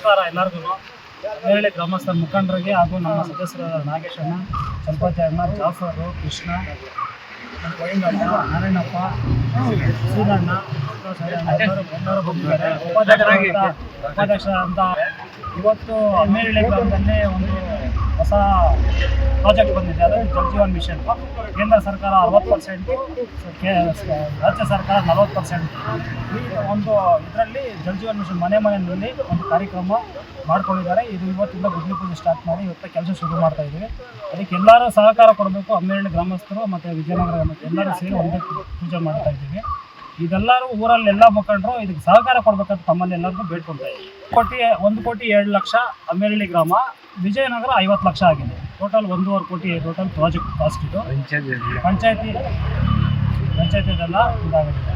ನಮಸ್ಕಾರ ಎಲ್ಲರಿಗೂ. ಹೇಳಿ ಗ್ರಾಮಸ್ಥರ ಮುಖಂಡರಿಗೆ ಹಾಗೂ ನಮ್ಮ ಸದಸ್ಯರಾದ ನಾಗೇಶಣ್ಣ, ಚಂಪತಿ ಅಣ್ಣ, ಜಾಫರು, ಕೃಷ್ಣ, ಗೋವಿಂದಣ್ಣ, ನಾರಾಯಣಪ್ಪ, ಸೀನಣ್ಣ, ಎಲ್ಲರೂ ಬಂದಿದ್ದಾರೆ. ಉಪಾಧ್ಯಕ್ಷ ಅಂತ ಇವತ್ತು ಅಮ್ಮೇರಳ್ಳಿ ಗ್ರಾಮದಲ್ಲಿ ಒಂದು ಹೊಸ ಪ್ರಾಜೆಕ್ಟ್ ಬಂದಿದೆ. ಅದು ಜಲ್ ಜೀವನ್ ಮಿಷನ್. ಕೇಂದ್ರ ಸರ್ಕಾರ 60%, ರಾಜ್ಯ ಸರ್ಕಾರ 40%. ಈ ಒಂದು ಇದರಲ್ಲಿ ಜಲ್ ಜೀವನ್ ಮಿಷನ್ ಮನೆಯಲ್ಲಿ ಒಂದು ಕಾರ್ಯಕ್ರಮ ಮಾಡ್ಕೊಂಡಿದ್ದಾರೆ. ಇದು ಇವತ್ತಿಂದ ಗುಡ್ಲಿ ಪೂಜೆ ಸ್ಟಾರ್ಟ್ ಮಾಡಿ ಇವತ್ತು ಕೆಲಸ ಶುರು ಮಾಡ್ತಾ ಇದ್ದೀವಿ. ಅದಕ್ಕೆ ಎಲ್ಲರೂ ಸಹಕಾರ ಕೊಡಬೇಕು. ಅಮ್ಮೇರಳ್ಳಿ ಗ್ರಾಮಸ್ಥರು ಮತ್ತು ವಿಜಯನಗರ ಎಲ್ಲರೂ ಸೇರಿ ಒಂದೇ ಪೂಜೆ ಮಾಡ್ತಾ ಇದ್ದೀವಿ. ಇದೆಲ್ಲರೂ ಊರಲ್ಲಿ ಎಲ್ಲ ಮುಖಂಡರು ಇದಕ್ಕೆ ಸಹಕಾರ ಕೊಡಬೇಕಂತ ತಮ್ಮಲ್ಲಿ ಎಲ್ಲರಿಗೂ ಬೇಡ್ಕೊಳ್ತಾ ಇದ್ದೀವಿ. 1,02,00,000 ಅಮ್ಮೇರಳ್ಳಿ ಗ್ರಾಮ, ವಿಜಯನಗರ 50 ಲಕ್ಷ ಆಗಿದೆ. ಟೋಟಲ್ 1.5 ಕೋಟಿ ಟೋಟಲ್ ಪ್ರಾಜೆಕ್ಟ್ ಕಾಸ್ಟ್ ಇದು. ಪಂಚಾಯತಿದೆಲ್ಲ ಇದಾಗಿದೆ.